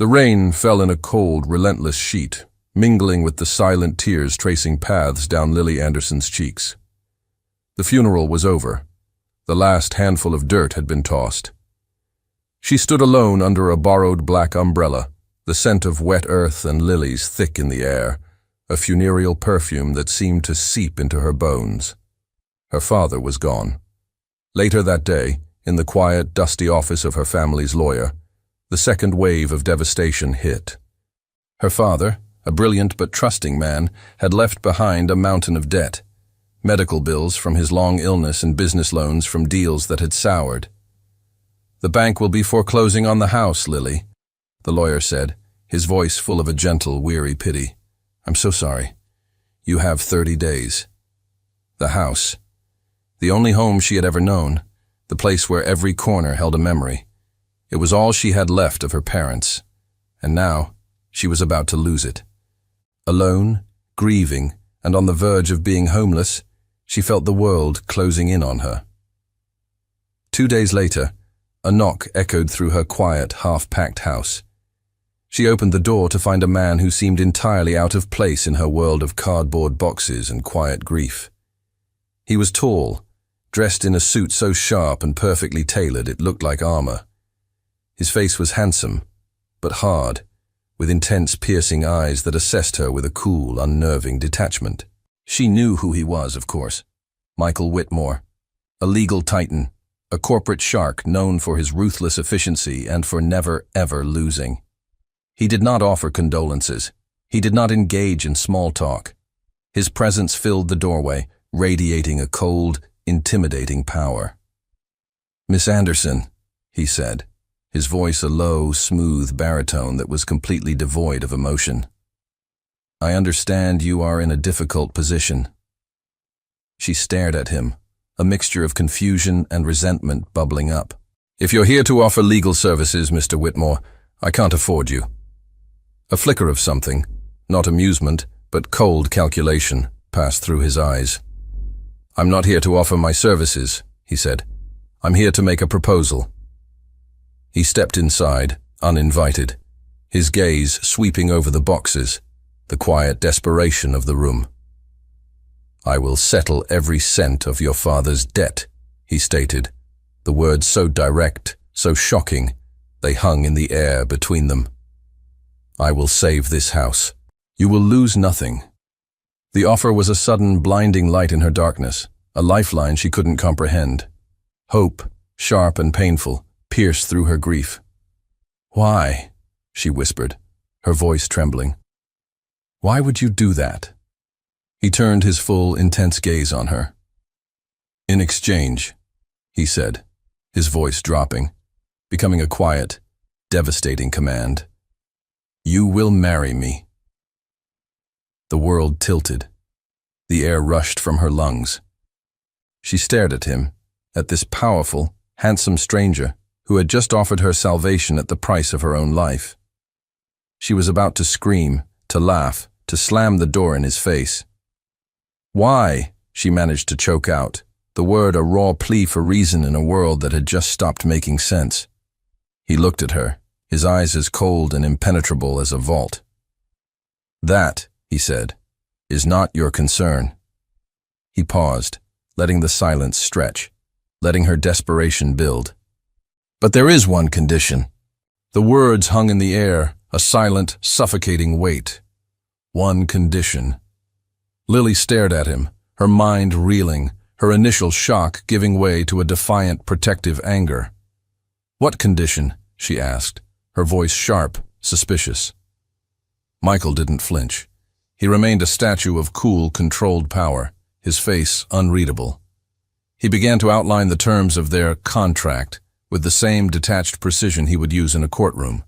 The rain fell in a cold, relentless sheet, mingling with the silent tears tracing paths down Lily Anderson's cheeks. The funeral was over. The last handful of dirt had been tossed. She stood alone under a borrowed black umbrella, the scent of wet earth and lilies thick in the air, a funereal perfume that seemed to seep into her bones. Her father was gone. Later that day, in the quiet, dusty office of her family's lawyer, the second wave of devastation hit. Her father, a brilliant but trusting man, had left behind a mountain of debt, medical bills from his long illness and business loans from deals that had soured. "The bank will be foreclosing on the house, Lily," the lawyer said, his voice full of a gentle, weary pity. "I'm so sorry. You have 30 days. The house. The only home she had ever known, the place where every corner held a memory. It was all she had left of her parents, and now she was about to lose it. Alone, grieving, and on the verge of being homeless, she felt the world closing in on her. 2 days later, a knock echoed through her quiet, half-packed house. She opened the door to find a man who seemed entirely out of place in her world of cardboard boxes and quiet grief. He was tall, dressed in a suit so sharp and perfectly tailored it looked like armor. His face was handsome, but hard, with intense, piercing eyes that assessed her with a cool, unnerving detachment. She knew who he was, of course. Michael Whitmore, a legal titan, a corporate shark known for his ruthless efficiency and for never, ever losing. He did not offer condolences. He did not engage in small talk. His presence filled the doorway, radiating a cold, intimidating power. "Miss Anderson," he said, his voice a low, smooth baritone that was completely devoid of emotion. "I understand you are in a difficult position." She stared at him, a mixture of confusion and resentment bubbling up. "If you're here to offer legal services, Mr. Whitmore, I can't afford you." A flicker of something, not amusement, but cold calculation, passed through his eyes. "I'm not here to offer my services," he said. "I'm here to make a proposal." He stepped inside, uninvited, his gaze sweeping over the boxes, the quiet desperation of the room. "I will settle every cent of your father's debt," he stated, the words so direct, so shocking, they hung in the air between them. "I will save this house. You will lose nothing." The offer was a sudden, blinding light in her darkness, a lifeline she couldn't comprehend. Hope, sharp and painful, pierced through her grief. "Why?" she whispered, her voice trembling. "Why would you do that?" He turned his full, intense gaze on her. "In exchange," he said, his voice dropping, becoming a quiet, devastating command, "you will marry me." The world tilted. The air rushed from her lungs. She stared at him, at this powerful, handsome stranger who had just offered her salvation at the price of her own life. She was about to scream, to laugh, to slam the door in his face. "Why?" she managed to choke out, the word a raw plea for reason in a world that had just stopped making sense. He looked at her, his eyes as cold and impenetrable as a vault. "That," he said, "is not your concern." He paused, letting the silence stretch, letting her desperation build. "But there is one condition." The words hung in the air, a silent, suffocating weight. One condition. Lily stared at him, her mind reeling, her initial shock giving way to a defiant, protective anger. "What condition?" she asked, her voice sharp, suspicious. Michael didn't flinch. He remained a statue of cool, controlled power, his face unreadable. He began to outline the terms of their contract with the same detached precision he would use in a courtroom.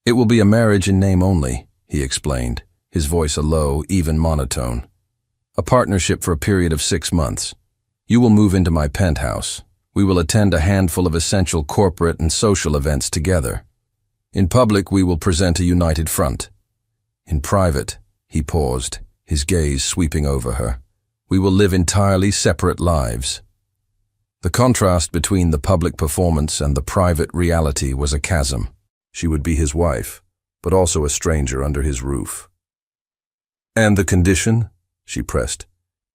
"It will be a marriage in name only," he explained, his voice a low, even monotone. "A partnership for a period of 6 months. You will move into my penthouse. We will attend a handful of essential corporate and social events together. In public, we will present a united front. In private," he paused, his gaze sweeping over her, "we will live entirely separate lives." The contrast between the public performance and the private reality was a chasm. She would be his wife, but also a stranger under his roof. "And the condition?" she pressed,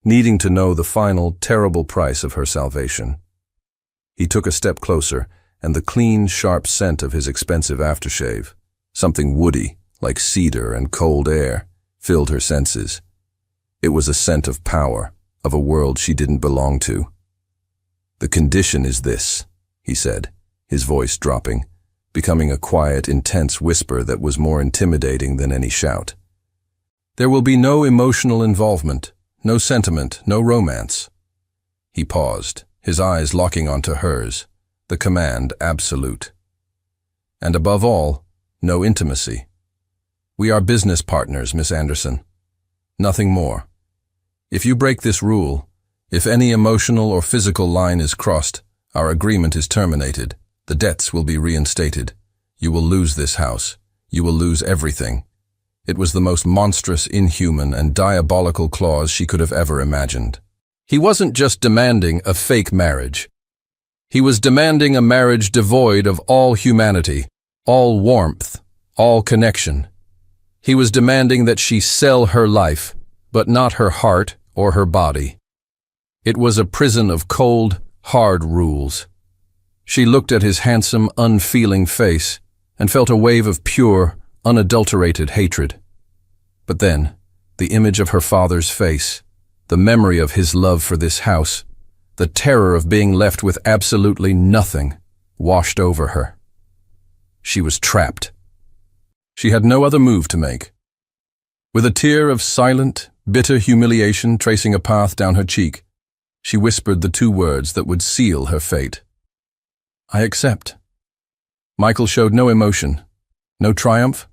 needing to know the final, terrible price of her salvation. He took a step closer, and the clean, sharp scent of his expensive aftershave, something woody, like cedar and cold air, filled her senses. It was a scent of power, of a world she didn't belong to. "The condition is this," he said, his voice dropping, becoming a quiet, intense whisper that was more intimidating than any shout. "There will be no emotional involvement, no sentiment, no romance." He paused, his eyes locking onto hers, the command absolute. "And above all, no intimacy. We are business partners, Miss Anderson. Nothing more. If you break this rule, if any emotional or physical line is crossed, our agreement is terminated, the debts will be reinstated. You will lose this house. You will lose everything." It was the most monstrous, inhuman, and diabolical clause she could have ever imagined. He wasn't just demanding a fake marriage. He was demanding a marriage devoid of all humanity, all warmth, all connection. He was demanding that she sell her life, but not her heart or her body. It was a prison of cold, hard rules. She looked at his handsome, unfeeling face and felt a wave of pure, unadulterated hatred. But then, the image of her father's face, the memory of his love for this house, the terror of being left with absolutely nothing, washed over her. She was trapped. She had no other move to make. With a tear of silent, bitter humiliation tracing a path down her cheek, she whispered the two words that would seal her fate. "I accept." Michael showed no emotion, no triumph,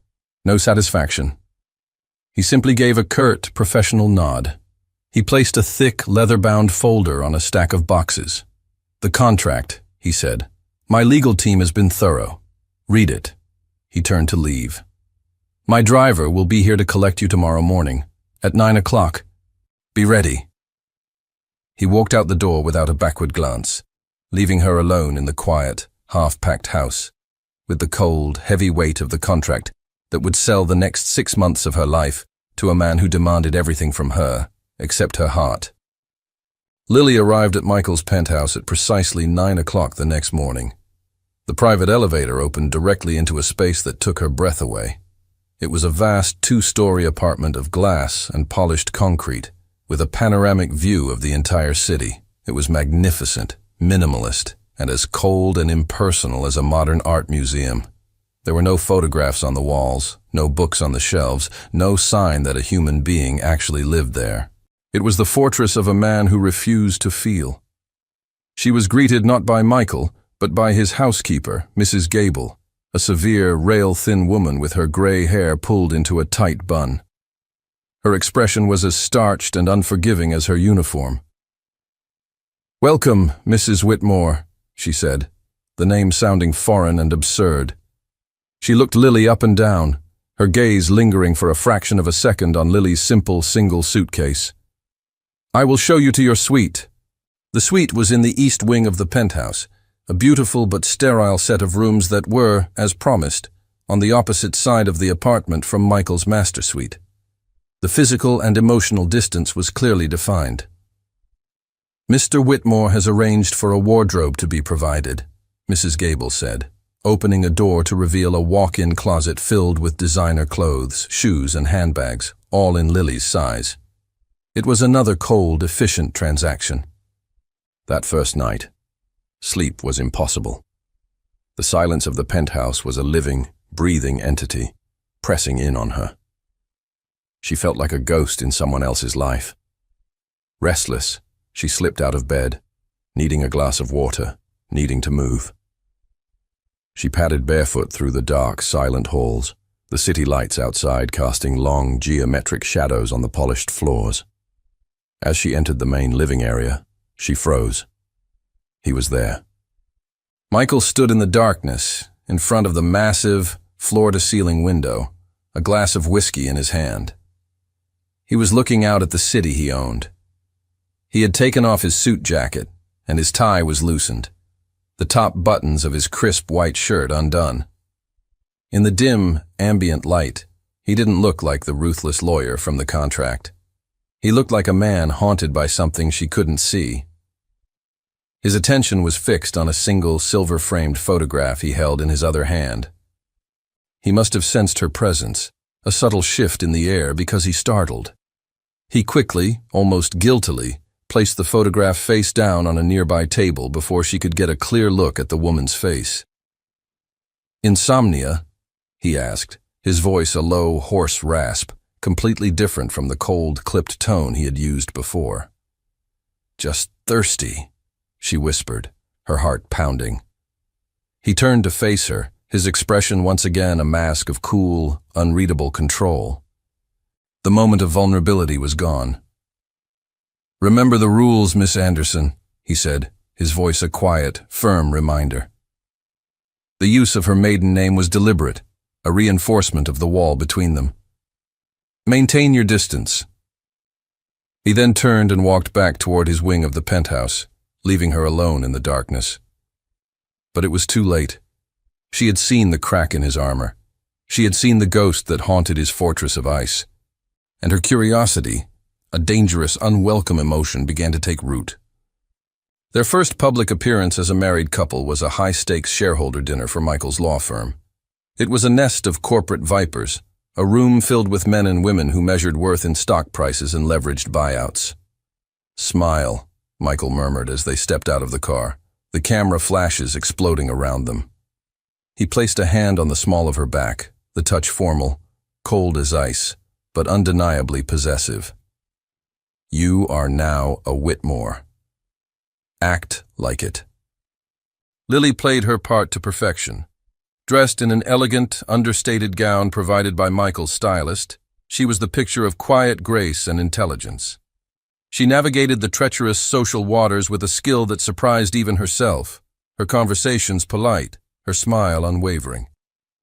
no satisfaction. He simply gave a curt, professional nod. He placed a thick, leather-bound folder on a stack of boxes. "The contract," he said. "My legal team has been thorough. Read it." He turned to leave. "My driver will be here to collect you tomorrow morning, at 9 o'clock. Be ready." He walked out the door without a backward glance, leaving her alone in the quiet, half-packed house, with the cold, heavy weight of the contract that would sell the next 6 months of her life to a man who demanded everything from her, except her heart. Lily arrived at Michael's penthouse at precisely 9 o'clock the next morning. The private elevator opened directly into a space that took her breath away. It was a vast 2-story apartment of glass and polished concrete, with a panoramic view of the entire city. It was magnificent, minimalist, and as cold and impersonal as a modern art museum. There were no photographs on the walls, no books on the shelves, no sign that a human being actually lived there. It was the fortress of a man who refused to feel. She was greeted not by Michael, but by his housekeeper, Mrs. Gable, a severe, rail-thin woman with her gray hair pulled into a tight bun. Her expression was as starched and unforgiving as her uniform. "Welcome, Mrs. Whitmore," she said, the name sounding foreign and absurd. She looked Lily up and down, her gaze lingering for a fraction of a second on Lily's simple single suitcase. "I will show you to your suite." The suite was in the east wing of the penthouse, a beautiful but sterile set of rooms that were, as promised, on the opposite side of the apartment from Michael's master suite. The physical and emotional distance was clearly defined. "Mr. Whitmore has arranged for a wardrobe to be provided," Mrs. Gable said, opening a door to reveal a walk-in closet filled with designer clothes, shoes, and handbags, all in Lily's size. It was another cold, efficient transaction. That first night, sleep was impossible. The silence of the penthouse was a living, breathing entity, pressing in on her. She felt like a ghost in someone else's life. Restless, she slipped out of bed, needing a glass of water, needing to move. She padded barefoot through the dark, silent halls, the city lights outside casting long, geometric shadows on the polished floors. As she entered the main living area, she froze. He was there. Michael stood in the darkness, in front of the massive, floor-to-ceiling window, a glass of whiskey in his hand. He was looking out at the city he owned. He had taken off his suit jacket, and his tie was loosened, the top buttons of his crisp white shirt undone. In the dim, ambient light, he didn't look like the ruthless lawyer from the contract. He looked like a man haunted by something she couldn't see. His attention was fixed on a single silver-framed photograph he held in his other hand. He must have sensed her presence, a subtle shift in the air, because he startled. He quickly, almost guiltily, placed the photograph face down on a nearby table before she could get a clear look at the woman's face. "Insomnia?" he asked, his voice a low, hoarse rasp, completely different from the cold, clipped tone he had used before. "Just thirsty," she whispered, her heart pounding. He turned to face her, his expression once again a mask of cool, unreadable control. The moment of vulnerability was gone. "Remember the rules, Miss Anderson," he said, his voice a quiet, firm reminder. The use of her maiden name was deliberate, a reinforcement of the wall between them. "Maintain your distance." He then turned and walked back toward his wing of the penthouse, leaving her alone in the darkness. But it was too late. She had seen the crack in his armor. She had seen the ghost that haunted his fortress of ice. And her curiosity, a dangerous, unwelcome emotion, began to take root. Their first public appearance as a married couple was a high-stakes shareholder dinner for Michael's law firm. It was a nest of corporate vipers, a room filled with men and women who measured worth in stock prices and leveraged buyouts. "Smile," Michael murmured as they stepped out of the car, the camera flashes exploding around them. He placed a hand on the small of her back, the touch formal, cold as ice, but undeniably possessive. "You are now a Whitmore. Act like it." Lily played her part to perfection. Dressed in an elegant, understated gown provided by Michael's stylist, she was the picture of quiet grace and intelligence. She navigated the treacherous social waters with a skill that surprised even herself, her conversations polite, her smile unwavering.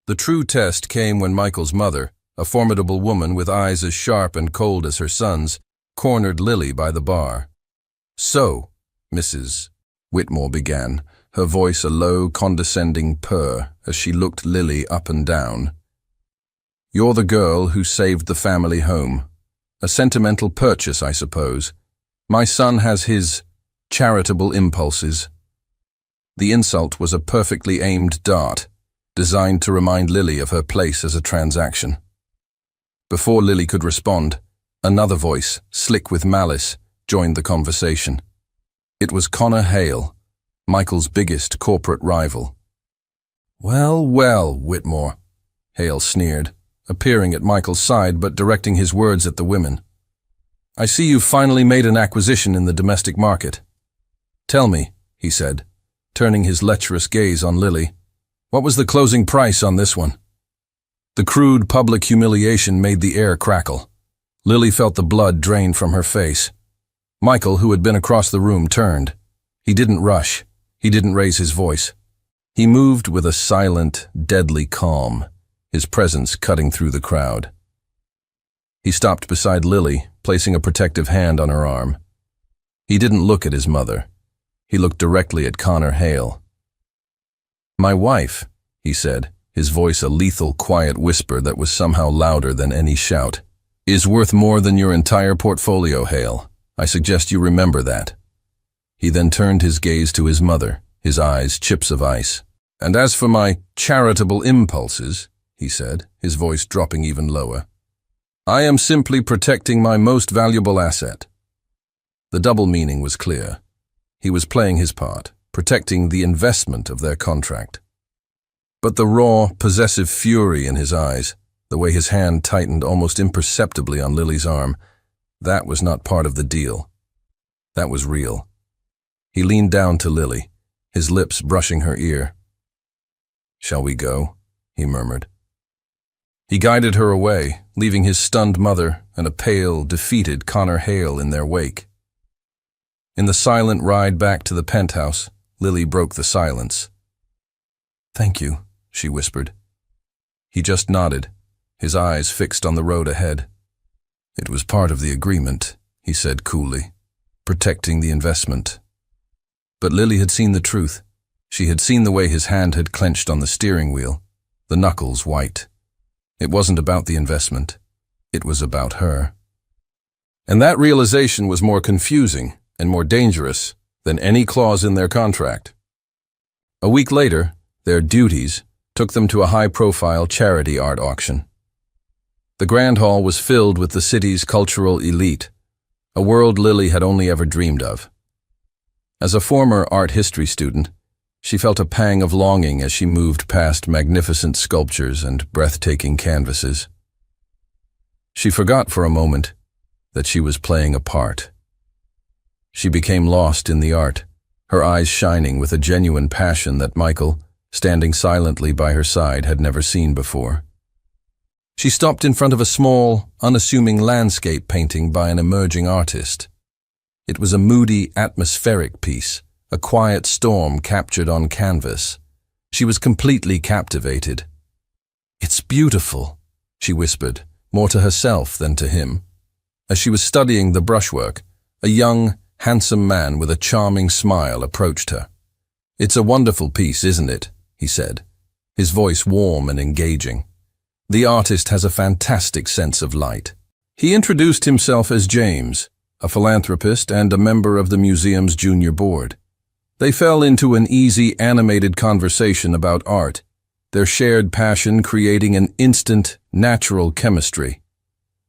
The true test came when Michael's mother, a formidable woman with eyes as sharp and cold as her son's, cornered Lily by the bar. "So, Mrs. Whitmore began, her voice a low, condescending purr as she looked Lily up and down. "You're the girl who saved the family home. A sentimental purchase, I suppose. My son has his charitable impulses." The insult was a perfectly aimed dart, designed to remind Lily of her place as a transaction. Before Lily could respond, another voice, slick with malice, joined the conversation. It was Connor Hale, Michael's biggest corporate rival. "Well, well, Whitmore," Hale sneered, appearing at Michael's side but directing his words at the women. "I see you've finally made an acquisition in the domestic market. Tell me," he said, turning his lecherous gaze on Lily, "what was the closing price on this one?" The crude public humiliation made the air crackle. Lily felt the blood drain from her face. Michael, who had been across the room, turned. He didn't rush. He didn't raise his voice. He moved with a silent, deadly calm, his presence cutting through the crowd. He stopped beside Lily, placing a protective hand on her arm. He didn't look at his mother. He looked directly at Connor Hale. "My wife," he said, his voice a lethal, quiet whisper that was somehow louder than any shout, "is worth more than your entire portfolio, Hale. I suggest you remember that." He then turned his gaze to his mother, his eyes chips of ice. "And as for my charitable impulses," he said, his voice dropping even lower, "I am simply protecting my most valuable asset." The double meaning was clear. He was playing his part, protecting the investment of their contract. But the raw, possessive fury in his eyes, the way his hand tightened almost imperceptibly on Lily's arm, that was not part of the deal. That was real. He leaned down to Lily, his lips brushing her ear. "Shall we go?" he murmured. He guided her away, leaving his stunned mother and a pale, defeated Connor Hale in their wake. In the silent ride back to the penthouse, Lily broke the silence. "Thank you," she whispered. He just nodded, his eyes fixed on the road ahead. "It was part of the agreement," he said coolly, "protecting the investment." But Lily had seen the truth. She had seen the way his hand had clenched on the steering wheel, the knuckles white. It wasn't about the investment. It was about her. And that realization was more confusing and more dangerous than any clause in their contract. A week later, their duties took them to a high-profile charity art auction. The Grand Hall was filled with the city's cultural elite, a world Lily had only ever dreamed of. As a former art history student, she felt a pang of longing as she moved past magnificent sculptures and breathtaking canvases. She forgot for a moment that she was playing a part. She became lost in the art, her eyes shining with a genuine passion that Michael, standing silently by her side, had never seen before. She stopped in front of a small, unassuming landscape painting by an emerging artist. It was a moody, atmospheric piece, a quiet storm captured on canvas. She was completely captivated. "It's beautiful," she whispered, more to herself than to him. As she was studying the brushwork, a young, handsome man with a charming smile approached her. "It's a wonderful piece, isn't it?" he said, his voice warm and engaging. "The artist has a fantastic sense of light." He introduced himself as James, a philanthropist and a member of the museum's junior board. They fell into an easy, animated conversation about art, their shared passion creating an instant, natural chemistry.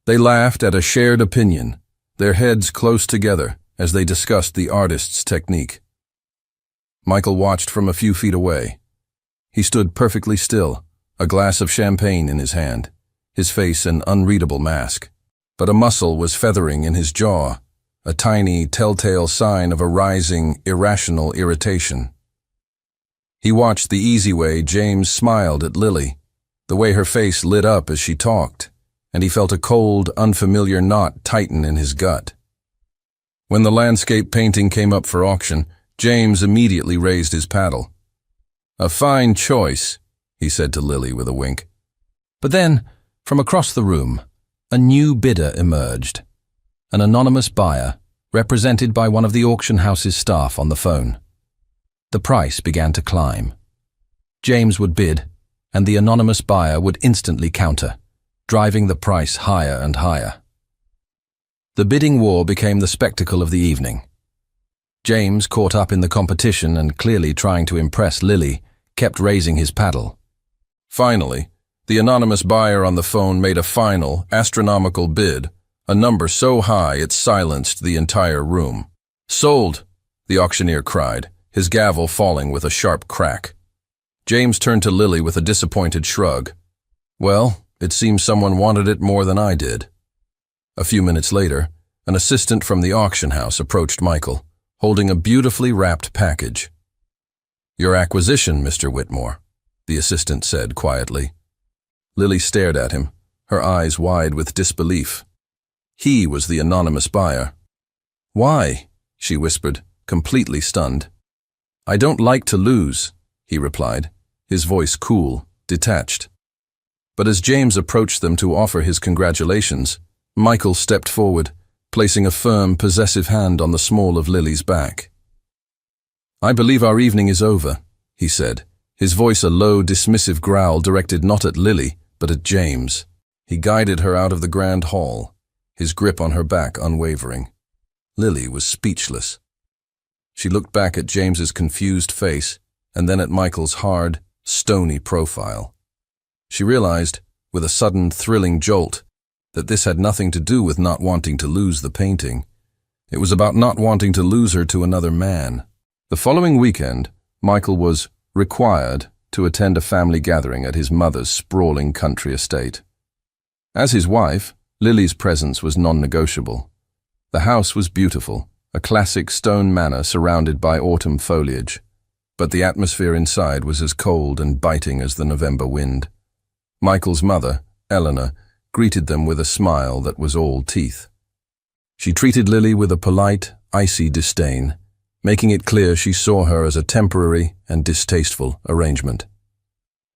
They laughed at a shared opinion, their heads close together as they discussed the artist's technique. Michael watched from a few feet away. He stood perfectly still, a glass of champagne in his hand, his face an unreadable mask. But a muscle was feathering in his jaw, a tiny, telltale sign of a rising, irrational irritation. He watched the easy way James smiled at Lily, the way her face lit up as she talked, and he felt a cold, unfamiliar knot tighten in his gut. When the landscape painting came up for auction, James immediately raised his paddle. "A fine choice," he said to Lily with a wink. But then, from across the room, a new bidder emerged, an anonymous buyer, represented by one of the auction house's staff on the phone. The price began to climb. James would bid, and the anonymous buyer would instantly counter, driving the price higher and higher. The bidding war became the spectacle of the evening. James, caught up in the competition and clearly trying to impress Lily, kept raising his paddle. Finally, the anonymous buyer on the phone made a final, astronomical bid, a number so high it silenced the entire room. "Sold!" the auctioneer cried, his gavel falling with a sharp crack. James turned to Lily with a disappointed shrug. "Well, it seems someone wanted it more than I did." A few minutes later, an assistant from the auction house approached Michael, holding a beautifully wrapped package. "Your acquisition, Mr. Whitmore," the assistant said quietly. Lily stared at him, her eyes wide with disbelief. He was the anonymous buyer. "Why?" she whispered, completely stunned. "I don't like to lose," he replied, his voice cool, detached. But as James approached them to offer his congratulations, Michael stepped forward, placing a firm, possessive hand on the small of Lily's back. "I believe our evening is over," he said, his voice a low, dismissive growl directed not at Lily, but at James. He guided her out of the grand hall, his grip on her back unwavering. Lily was speechless. She looked back at James's confused face, and then at Michael's hard, stony profile. She realized, with a sudden, thrilling jolt, that this had nothing to do with not wanting to lose the painting. It was about not wanting to lose her to another man. The following weekend, Michael was required to attend a family gathering at his mother's sprawling country estate. As his wife, Lily's presence was non-negotiable. The house was beautiful, a classic stone manor surrounded by autumn foliage, but the atmosphere inside was as cold and biting as the November wind. Michael's mother, Eleanor, greeted them with a smile that was all teeth. She treated Lily with a polite, icy disdain, making it clear she saw her as a temporary and distasteful arrangement.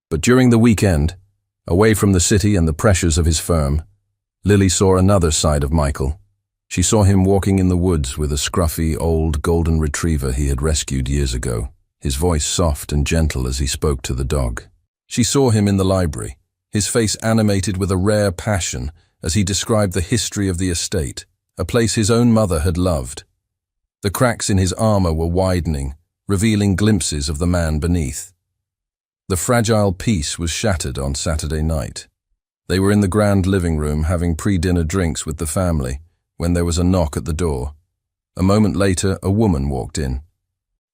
But during the weekend, away from the city and the pressures of his firm, Lily saw another side of Michael. She saw him walking in the woods with a scruffy, old golden retriever he had rescued years ago, his voice soft and gentle as he spoke to the dog. She saw him in the library, his face animated with a rare passion as he described the history of the estate, a place his own mother had loved. The cracks in his armor were widening, revealing glimpses of the man beneath. The fragile peace was shattered on Saturday night. They were in the grand living room having pre-dinner drinks with the family when there was a knock at the door. A moment later, a woman walked in.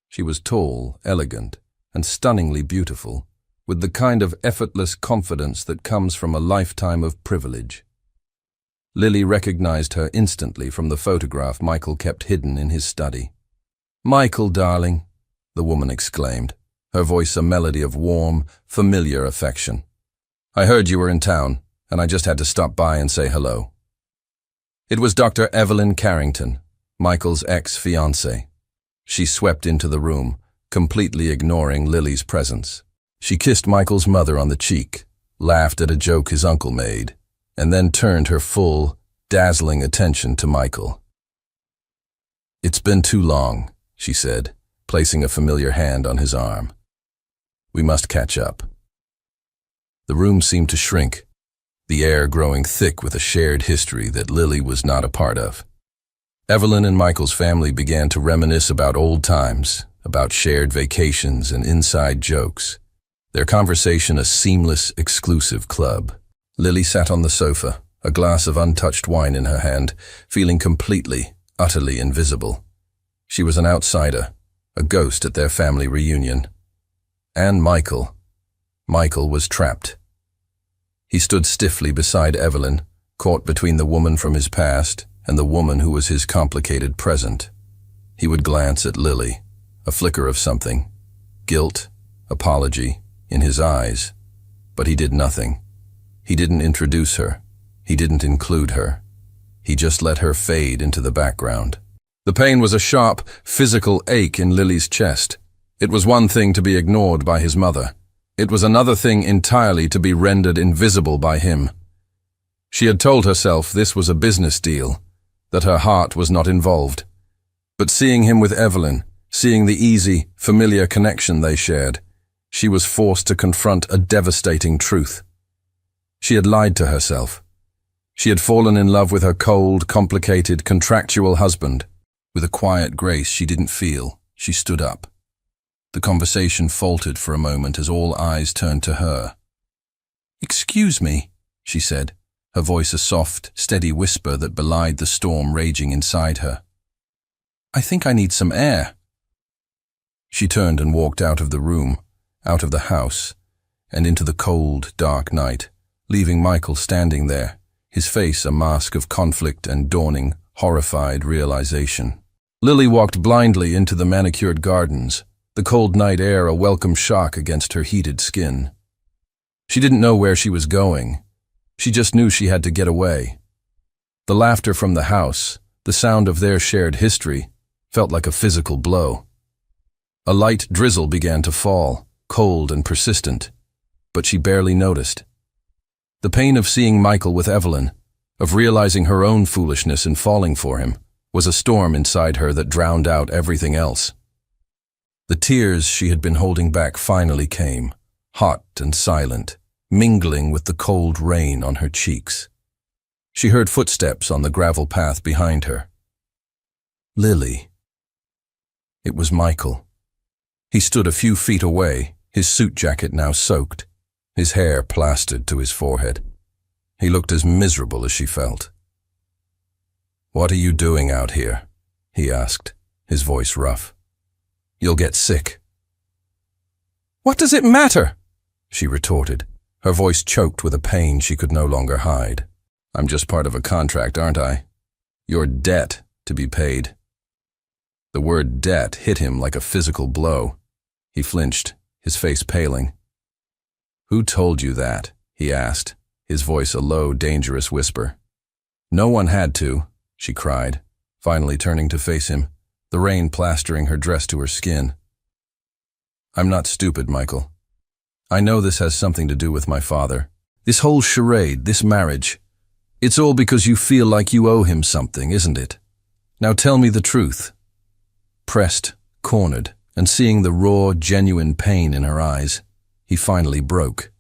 She was tall, elegant, and stunningly beautiful, with the kind of effortless confidence that comes from a lifetime of privilege. Lily recognized her instantly from the photograph Michael kept hidden in his study. "Michael, darling," the woman exclaimed, her voice a melody of warm, familiar affection. "I heard you were in town, and I just had to stop by and say hello." It was Dr. Evelyn Carrington, Michael's ex-fiancée. She swept into the room, completely ignoring Lily's presence. She kissed Michael's mother on the cheek, laughed at a joke his uncle made, and then turned her full, dazzling attention to Michael. "It's been too long," she said, placing a familiar hand on his arm. "We must catch up." The room seemed to shrink, the air growing thick with a shared history that Lily was not a part of. Evelyn and Michael's family began to reminisce about old times, about shared vacations and inside jokes, their conversation a seamless, exclusive club. Lily sat on the sofa, a glass of untouched wine in her hand, feeling completely, utterly invisible. She was an outsider, a ghost at their family reunion. And Michael was trapped. He stood stiffly beside Evelyn, caught between the woman from his past and the woman who was his complicated present. He would glance at Lily, a flicker of something, guilt, apology, in his eyes, but he did nothing. He didn't introduce her. He didn't include her. He just let her fade into the background. The pain was a sharp, physical ache in Lily's chest. It was one thing to be ignored by his mother. It was another thing entirely to be rendered invisible by him. She had told herself this was a business deal, that her heart was not involved. But seeing him with Evelyn, seeing the easy, familiar connection they shared, she was forced to confront a devastating truth. She had lied to herself. She had fallen in love with her cold, complicated, contractual husband. With a quiet grace she didn't feel, she stood up. The conversation faltered for a moment as all eyes turned to her. "Excuse me," she said, her voice a soft, steady whisper that belied the storm raging inside her. "I think I need some air." She turned and walked out of the room, out of the house, and into the cold, dark night, leaving Michael standing there, his face a mask of conflict and dawning, horrified realization. Lily walked blindly into the manicured gardens, the cold night air a welcome shock against her heated skin. She didn't know where she was going. She just knew she had to get away. The laughter from the house, the sound of their shared history, felt like a physical blow. A light drizzle began to fall, cold and persistent, but she barely noticed. The pain of seeing Michael with Evelyn, of realizing her own foolishness in falling for him, was a storm inside her that drowned out everything else. The tears she had been holding back finally came, hot and silent, mingling with the cold rain on her cheeks. She heard footsteps on the gravel path behind her. Lily. It was Michael. He stood a few feet away, his suit jacket now soaked, his hair plastered to his forehead. He looked as miserable as she felt. "What are you doing out here?" he asked, his voice rough. "You'll get sick." "What does it matter?" she retorted, her voice choked with a pain she could no longer hide. "I'm just part of a contract, aren't I? Your debt to be paid." The word debt hit him like a physical blow. He flinched, his face paling. "Who told you that?" he asked, his voice a low, dangerous whisper. "No one had to," she cried, finally turning to face him, the rain plastering her dress to her skin. "I'm not stupid, Michael. I know this has something to do with my father. This whole charade, this marriage, it's all because you feel like you owe him something, isn't it? Now tell me the truth." Pressed, cornered, and seeing the raw, genuine pain in her eyes, he he finally broke.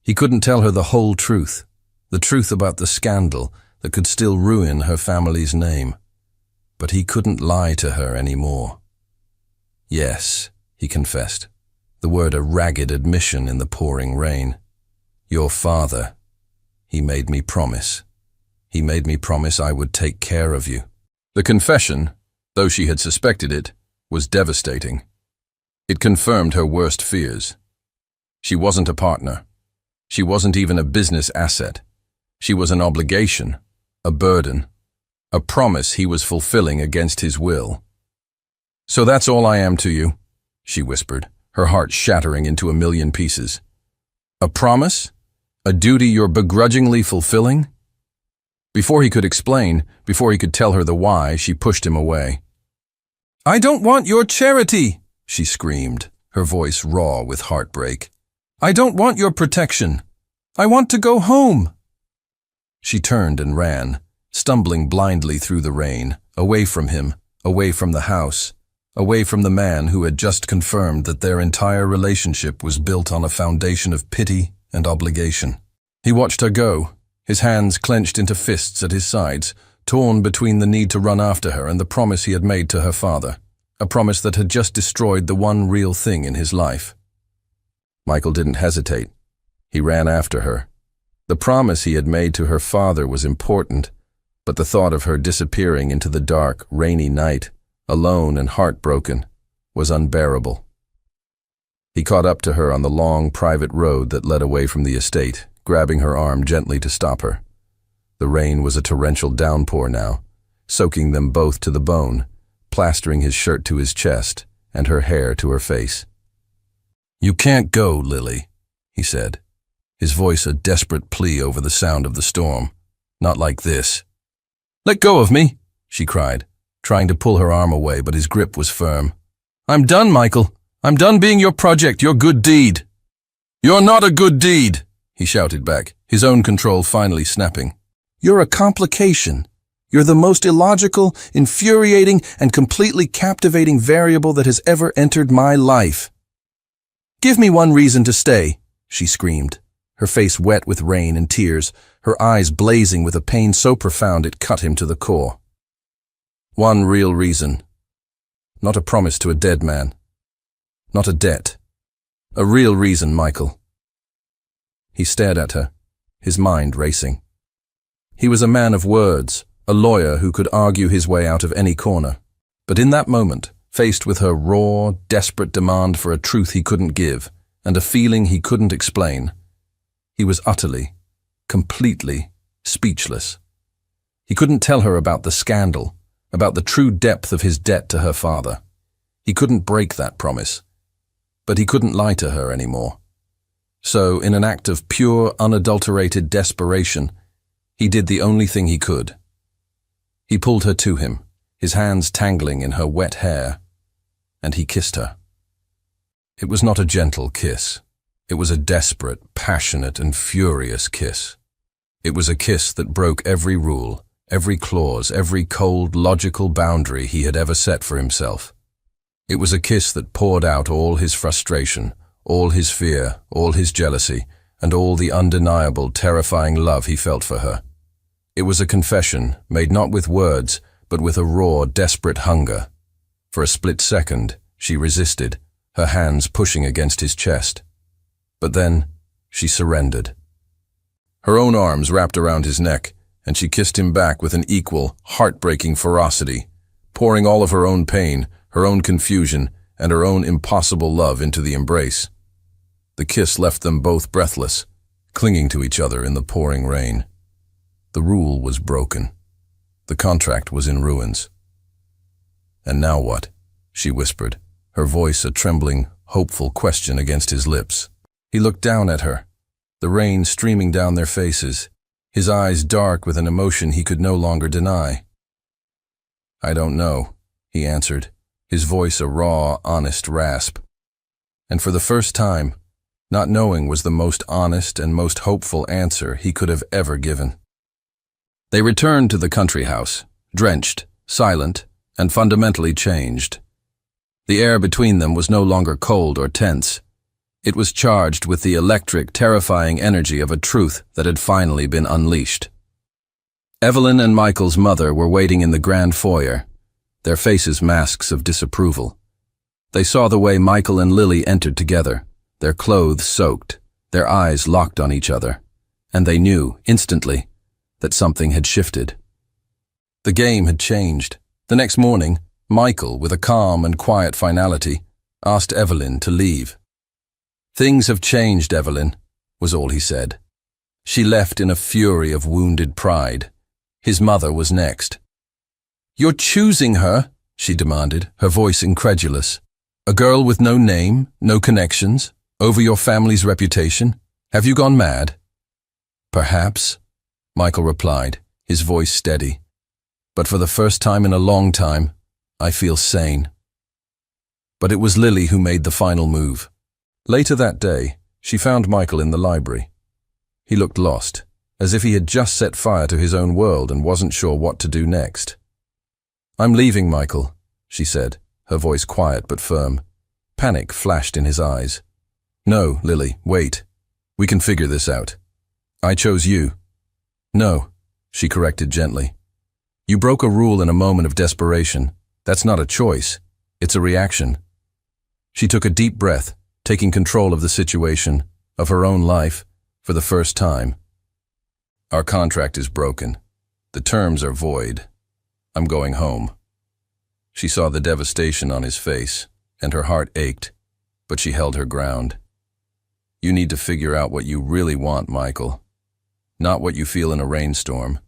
He couldn't tell her the whole truth, the truth about the scandal that could still ruin her family's name. But he couldn't lie to her anymore. Yes, he confessed, the word a ragged admission in the pouring rain. Your father. He made me promise. He made me promise I would take care of you. The confession, though she had suspected it, was devastating. It confirmed her worst fears. She wasn't a partner. She wasn't even a business asset. She was an obligation, a burden, a promise he was fulfilling against his will. So that's all I am to you, she whispered, her heart shattering into a million pieces. A promise? A duty you're begrudgingly fulfilling? Before he could explain, before he could tell her the why, she pushed him away. I don't want your charity, she screamed, her voice raw with heartbreak. I don't want your protection. I want to go home. She turned and ran, stumbling blindly through the rain, away from him, away from the house, away from the man who had just confirmed that their entire relationship was built on a foundation of pity and obligation. He watched her go, his hands clenched into fists at his sides, torn between the need to run after her and the promise he had made to her father, a promise that had just destroyed the one real thing in his life. Michael didn't hesitate. He ran after her. The promise he had made to her father was important, but the thought of her disappearing into the dark, rainy night, alone and heartbroken, was unbearable. He caught up to her on the long, private road that led away from the estate, grabbing her arm gently to stop her. The rain was a torrential downpour now, soaking them both to the bone, plastering his shirt to his chest and her hair to her face. You can't go, Lily, he said, his voice a desperate plea over the sound of the storm. Not like this. Let go of me, she cried, trying to pull her arm away, but his grip was firm. I'm done, Michael. I'm done being your project, your good deed. You're not a good deed, he shouted back, his own control finally snapping. You're a complication. You're the most illogical, infuriating, and completely captivating variable that has ever entered my life. Give me one reason to stay, she screamed, her face wet with rain and tears, her eyes blazing with a pain so profound it cut him to the core. One real reason. Not a promise to a dead man. Not a debt. A real reason, Michael. He stared at her, his mind racing. He was a man of words, a lawyer who could argue his way out of any corner. But in that moment, faced with her raw, desperate demand for a truth he couldn't give, and a feeling he couldn't explain, he was utterly, completely speechless. He couldn't tell her about the scandal, about the true depth of his debt to her father. He couldn't break that promise. But he couldn't lie to her anymore. So, in an act of pure, unadulterated desperation, he did the only thing he could. He pulled her to him, his hands tangling in her wet hair, and he kissed her. It was not a gentle kiss. It was a desperate, passionate, and furious kiss. It was a kiss that broke every rule, every clause, every cold, logical boundary he had ever set for himself. It was a kiss that poured out all his frustration, all his fear, all his jealousy, and all the undeniable, terrifying love he felt for her. It was a confession, made not with words, but with a raw, desperate hunger. For a split second, she resisted, her hands pushing against his chest. But then, she surrendered. Her own arms wrapped around his neck, and she kissed him back with an equal, heartbreaking ferocity, pouring all of her own pain, her own confusion, and her own impossible love into the embrace. The kiss left them both breathless, clinging to each other in the pouring rain. The rule was broken. The contract was in ruins. And now what? She whispered, her voice a trembling, hopeful question against his lips. He looked down at her, the rain streaming down their faces, his eyes dark with an emotion he could no longer deny. I don't know, he answered, his voice a raw, honest rasp. And for the first time, not knowing was the most honest and most hopeful answer he could have ever given. They returned to the country house, drenched, silent, and fundamentally changed. The air between them was no longer cold or tense. It was charged with the electric, terrifying energy of a truth that had finally been unleashed. Evelyn and Michael's mother were waiting in the grand foyer, their faces masks of disapproval. They saw the way Michael and Lily entered together, their clothes soaked, their eyes locked on each other, and they knew, instantly, that something had shifted. The game had changed. The next morning, Michael, with a calm and quiet finality, asked Evelyn to leave. "Things have changed, Evelyn," was all he said. She left in a fury of wounded pride. His mother was next. "You're choosing her?" she demanded, her voice incredulous. "A girl with no name, no connections, over your family's reputation? Have you gone mad?" "Perhaps," Michael replied, his voice steady. "But for the first time in a long time, I feel sane." But it was Lily who made the final move. Later that day, she found Michael in the library. He looked lost, as if he had just set fire to his own world and wasn't sure what to do next. "I'm leaving, Michael," she said, her voice quiet but firm. Panic flashed in his eyes. "No, Lily, wait. We can figure this out. I chose you." "No," she corrected gently. "You broke a rule in a moment of desperation. That's not a choice. It's a reaction." She took a deep breath, taking control of the situation, of her own life, for the first time. "Our contract is broken. The terms are void. I'm going home." She saw the devastation on his face, and her heart ached, but she held her ground. "You need to figure out what you really want, Michael. Not what you feel in a rainstorm,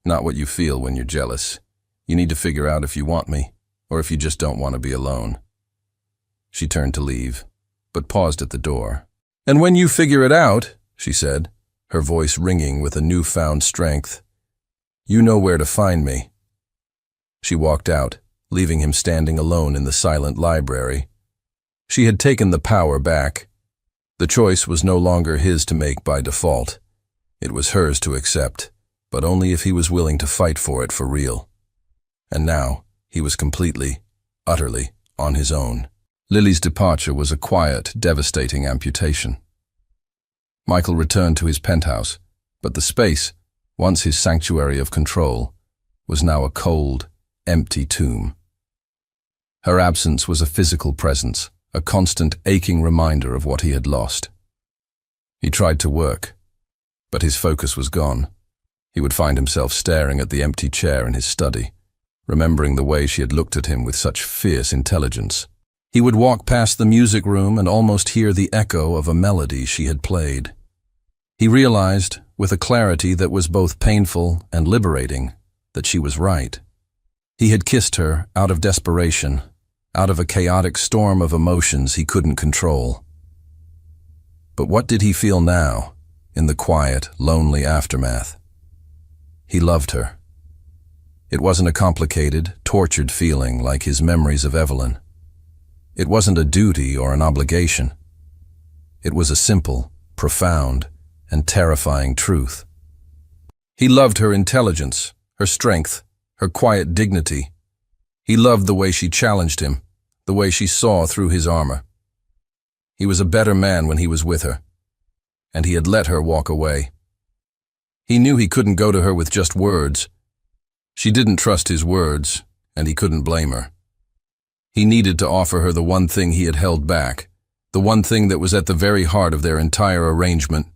not what you feel when you're jealous. You need to figure out if you want me, or if you just don't want to be alone." She turned to leave, but paused at the door. "And when you figure it out," she said, her voice ringing with a newfound strength, "you know where to find me." She walked out, leaving him standing alone in the silent library. She had taken the power back. The choice was no longer his to make by default. It was hers to accept, but only if he was willing to fight for it for real. And now, he was completely, utterly, on his own. Lily's departure was a quiet, devastating amputation. Michael returned to his penthouse, but the space, once his sanctuary of control, was now a cold, empty tomb. Her absence was a physical presence, a constant aching reminder of what he had lost. He tried to work, but his focus was gone. He would find himself staring at the empty chair in his study, remembering the way she had looked at him with such fierce intelligence. He would walk past the music room and almost hear the echo of a melody she had played. He realized, with a clarity that was both painful and liberating, that she was right. He had kissed her out of desperation, out of a chaotic storm of emotions he couldn't control. But what did he feel now, in the quiet, lonely aftermath? He loved her. It wasn't a complicated, tortured feeling like his memories of Evelyn. It wasn't a duty or an obligation. It was a simple, profound, and terrifying truth. He loved her intelligence, her strength, her quiet dignity. He loved the way she challenged him, the way she saw through his armor. He was a better man when he was with her, and he had let her walk away. He knew he couldn't go to her with just words. She didn't trust his words, and he couldn't blame her. He needed to offer her the one thing he had held back, the one thing that was at the very heart of their entire arrangement,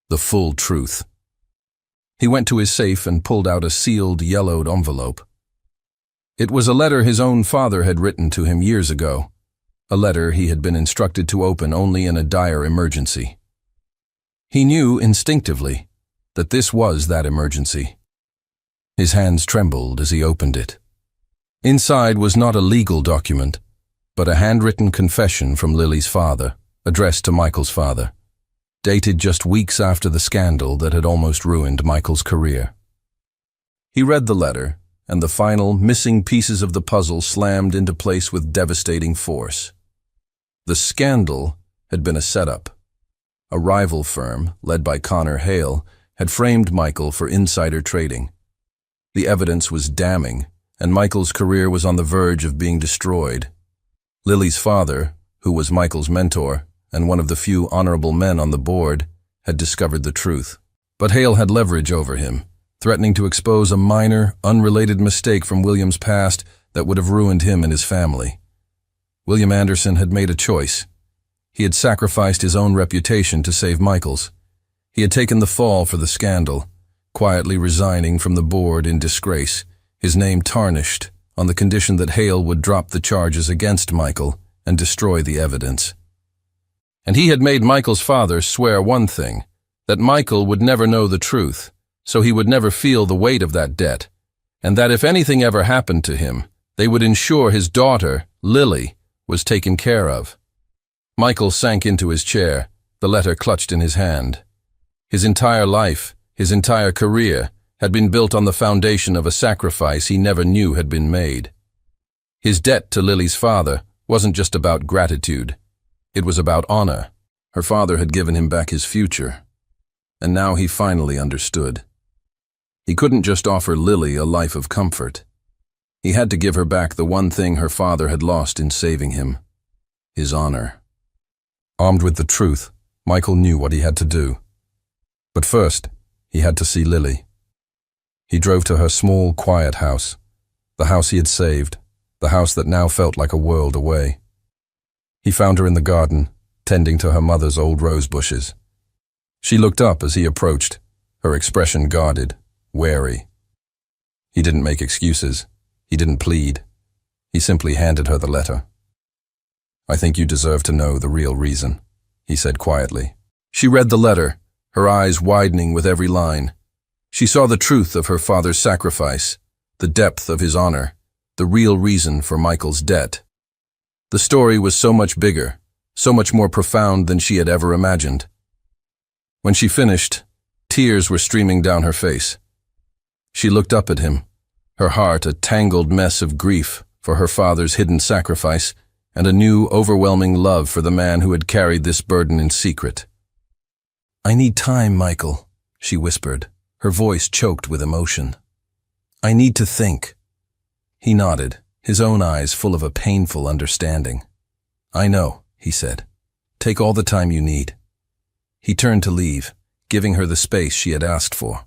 the full truth. He went to his safe and pulled out a sealed, yellowed envelope. It was a letter his own father had written to him years ago, a letter he had been instructed to open only in a dire emergency. He knew instinctively that this was that emergency. His hands trembled as he opened it. Inside was not a legal document, but a handwritten confession from Lily's father, addressed to Michael's father, dated just weeks after the scandal that had almost ruined Michael's career. He read the letter, and the final, missing pieces of the puzzle slammed into place with devastating force. The scandal had been a setup. A rival firm, led by Connor Hale, had framed Michael for insider trading. The evidence was damning, and Michael's career was on the verge of being destroyed. Lily's father, who was Michael's mentor, and one of the few honorable men on the board, had discovered the truth. But Hale had leverage over him, threatening to expose a minor, unrelated mistake from William's past that would have ruined him and his family. William Anderson had made a choice. He had sacrificed his own reputation to save Michael's. He had taken the fall for the scandal, quietly resigning from the board in disgrace, his name tarnished, on the condition that Hale would drop the charges against Michael and destroy the evidence. And he had made Michael's father swear one thing, that Michael would never know the truth, so he would never feel the weight of that debt, and that if anything ever happened to him, they would ensure his daughter, Lily, was taken care of. Michael sank into his chair, the letter clutched in his hand. His entire life, his entire career, had been built on the foundation of a sacrifice he never knew had been made. His debt to Lily's father wasn't just about gratitude. It was about honor. Her father had given him back his future, and now he finally understood. He couldn't just offer Lily a life of comfort. He had to give her back the one thing her father had lost in saving him: his honor. Armed with the truth, Michael knew what he had to do. But first, he had to see Lily. He drove to her small, quiet house, the house he had saved, the house that now felt like a world away. He found her in the garden, tending to her mother's old rose bushes. She looked up as he approached, her expression guarded, wary. He didn't make excuses. He didn't plead. He simply handed her the letter. "I think you deserve to know the real reason," he said quietly. She read the letter, her eyes widening with every line. She saw the truth of her father's sacrifice, the depth of his honor, the real reason for Michael's debt. The story was so much bigger, so much more profound than she had ever imagined. When she finished, tears were streaming down her face. She looked up at him, her heart a tangled mess of grief for her father's hidden sacrifice and a new, overwhelming love for the man who had carried this burden in secret. "I need time, Michael," she whispered, her voice choked with emotion. "I need to think." He nodded, his own eyes full of a painful understanding. "I know," he said. "Take all the time you need." He turned to leave, giving her the space she had asked for.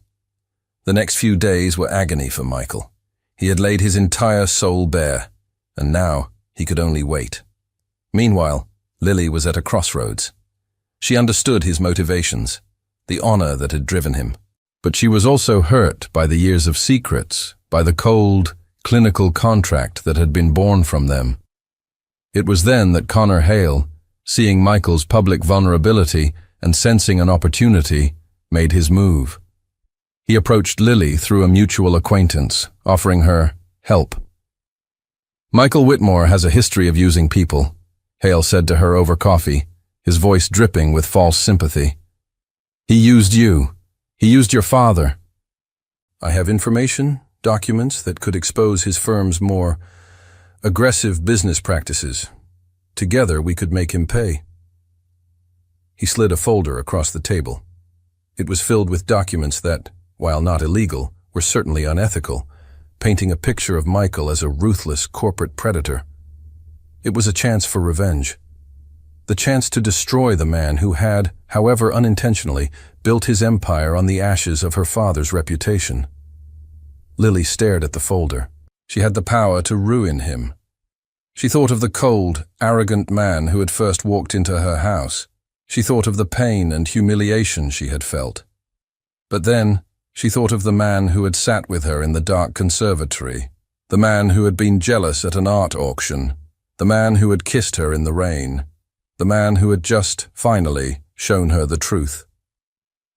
The next few days were agony for Michael. He had laid his entire soul bare, and now he could only wait. Meanwhile, Lily was at a crossroads. She understood his motivations, the honor that had driven him. But she was also hurt by the years of secrets, by the cold, clinical contract that had been born from them. It was then that Connor Hale, seeing Michael's public vulnerability and sensing an opportunity, made his move. He approached Lily through a mutual acquaintance, offering her help. "Michael Whitmore has a history of using people," Hale said to her over coffee, his voice dripping with false sympathy. "He used you. He used your father." "I have information, documents that could expose his firm's more aggressive business practices. Together we could make him pay." He slid a folder across the table. It was filled with documents that, while not illegal, were certainly unethical, painting a picture of Michael as a ruthless corporate predator. It was a chance for revenge. The chance to destroy the man who had, however unintentionally, built his empire on the ashes of her father's reputation. Lily stared at the folder. She had the power to ruin him. She thought of the cold, arrogant man who had first walked into her house. She thought of the pain and humiliation she had felt. But then, she thought of the man who had sat with her in the dark conservatory, the man who had been jealous at an art auction, the man who had kissed her in the rain, the man who had just, finally, shown her the truth.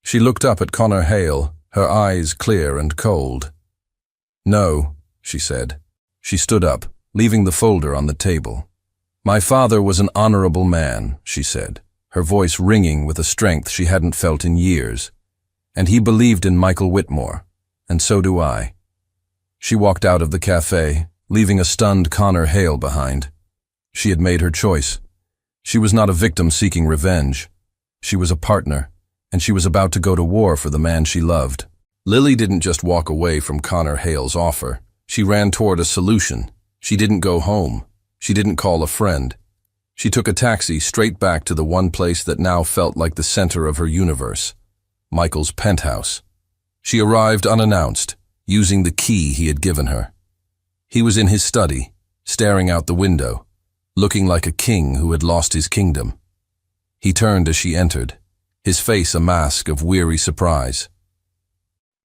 She looked up at Connor Hale, her eyes clear and cold. "No," she said. She stood up, leaving the folder on the table. "My father was an honorable man," she said, her voice ringing with a strength she hadn't felt in years. "And he believed in Michael Whitmore, and so do I." She walked out of the cafe, leaving a stunned Connor Hale behind. She had made her choice. She was not a victim seeking revenge. She was a partner, and she was about to go to war for the man she loved. Lily didn't just walk away from Connor Hale's offer. She ran toward a solution. She didn't go home. She didn't call a friend. She took a taxi straight back to the one place that now felt like the center of her universe, Michael's penthouse. She arrived unannounced, using the key he had given her. He was in his study, staring out the window, looking like a king who had lost his kingdom. He turned as she entered, his face a mask of weary surprise.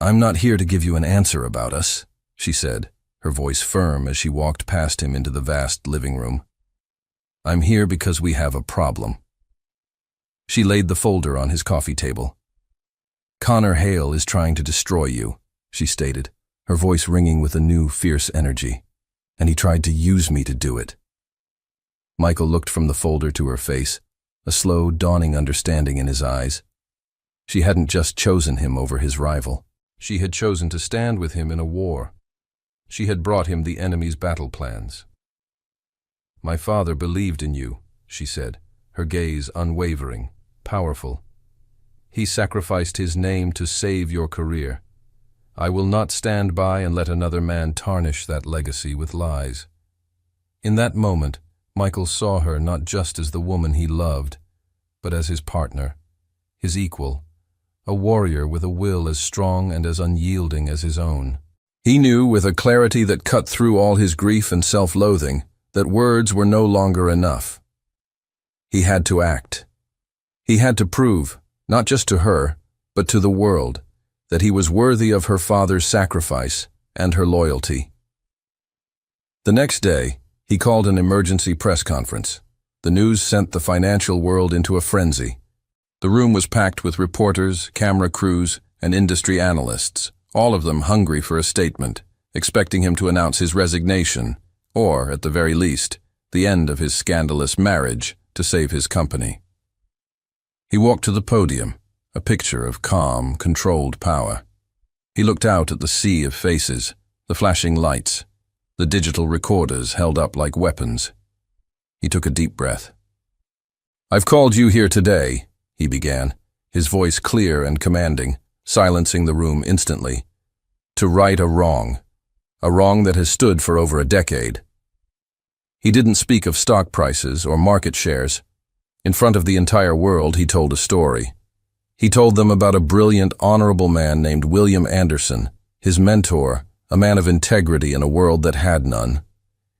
"I'm not here to give you an answer about us," she said, her voice firm as she walked past him into the vast living room. "I'm here because we have a problem." She laid the folder on his coffee table. "Connor Hale is trying to destroy you," she stated, her voice ringing with a new, fierce energy. "And he tried to use me to do it." Michael looked from the folder to her face, a slow, dawning understanding in his eyes. She hadn't just chosen him over his rival. She had chosen to stand with him in a war. She had brought him the enemy's battle plans. "My father believed in you," she said, her gaze unwavering, powerful. "He sacrificed his name to save your career. I will not stand by and let another man tarnish that legacy with lies." In that moment, Michael saw her not just as the woman he loved, but as his partner, his equal, a warrior with a will as strong and as unyielding as his own. He knew with a clarity that cut through all his grief and self-loathing that words were no longer enough. He had to act. He had to prove, not just to her, but to the world, that he was worthy of her father's sacrifice and her loyalty. The next day, he called an emergency press conference. The news sent the financial world into a frenzy. The room was packed with reporters, camera crews, and industry analysts, all of them hungry for a statement, expecting him to announce his resignation, or, at the very least, the end of his scandalous marriage to save his company. He walked to the podium, a picture of calm, controlled power. He looked out at the sea of faces, the flashing lights, the digital recorders held up like weapons. He took a deep breath. "I've called you here today," he began, his voice clear and commanding, silencing the room instantly, "to right a wrong that has stood for over a decade." He didn't speak of stock prices or market shares. In front of the entire world, he told a story. He told them about a brilliant, honorable man named William Anderson, his mentor, a man of integrity in a world that had none.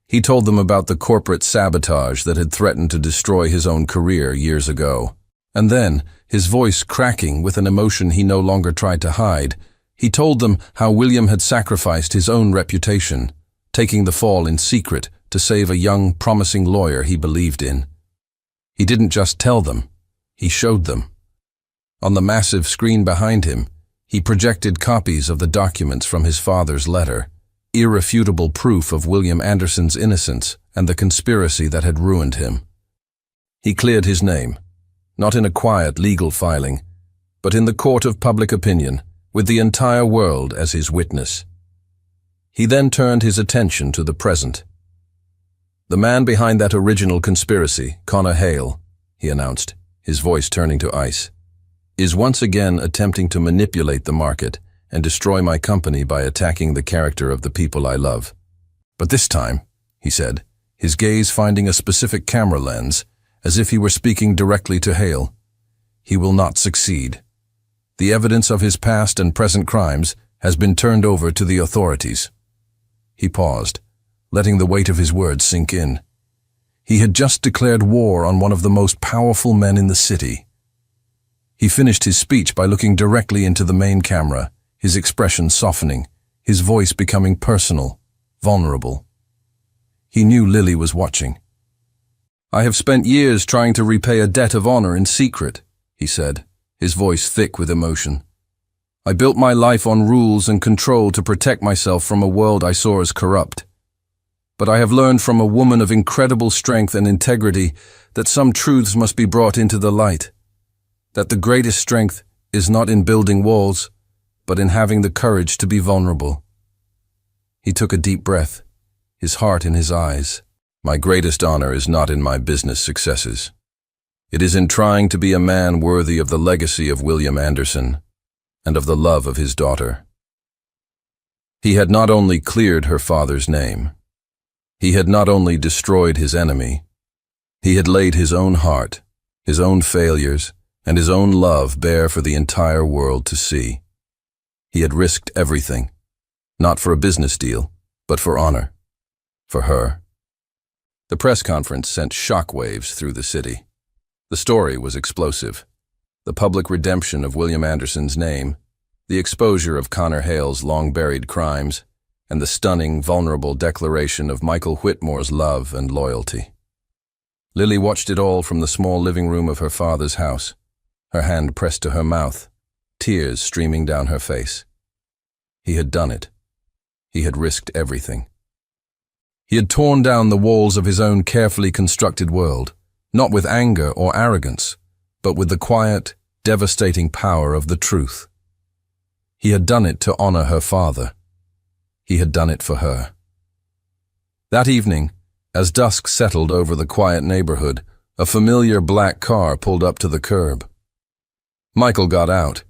He told them about the corporate sabotage that had threatened to destroy his own career years ago. And then, his voice cracking with an emotion he no longer tried to hide, he told them how William had sacrificed his own reputation, taking the fall in secret to save a young, promising lawyer he believed in. He didn't just tell them, he showed them. On the massive screen behind him, he projected copies of the documents from his father's letter, irrefutable proof of William Anderson's innocence and the conspiracy that had ruined him. He cleared his name, not in a quiet legal filing, but in the court of public opinion, with the entire world as his witness. He then turned his attention to the present. "The man behind that original conspiracy, Connor Hale," he announced, his voice turning to ice, "is once again attempting to manipulate the market and destroy my company by attacking the character of the people I love. But this time," he said, his gaze finding a specific camera lens, as if he were speaking directly to Hale, "he will not succeed. The evidence of his past and present crimes has been turned over to the authorities." He paused, letting the weight of his words sink in. He had just declared war on one of the most powerful men in the city. He finished his speech by looking directly into the main camera, his expression softening, his voice becoming personal, vulnerable. He knew Lily was watching. "I have spent years trying to repay a debt of honor in secret," he said, his voice thick with emotion. "I built my life on rules and control to protect myself from a world I saw as corrupt. But I have learned from a woman of incredible strength and integrity that some truths must be brought into the light, that the greatest strength is not in building walls, but in having the courage to be vulnerable." He took a deep breath, his heart in his eyes. "My greatest honor is not in my business successes. It is in trying to be a man worthy of the legacy of William Anderson and of the love of his daughter." He had not only cleared her father's name, he had not only destroyed his enemy, He had laid his own heart, his own failures, and his own love bare for the entire world to see. He had risked everything, not for a business deal, but for honor, for her. The press conference sent shockwaves through the city. The story was explosive. The public redemption of William Anderson's name, the exposure of Connor Hale's long-buried crimes, and the stunning, vulnerable declaration of Michael Whitmore's love and loyalty. Lily watched it all from the small living room of her father's house, her hand pressed to her mouth, tears streaming down her face. He had done it. He had risked everything. He had torn down the walls of his own carefully constructed world, not with anger or arrogance, but with the quiet, devastating power of the truth. He had done it to honor her father. He had done it for her. That evening, as dusk settled over the quiet neighborhood, a familiar black car pulled up to the curb. Michael got out.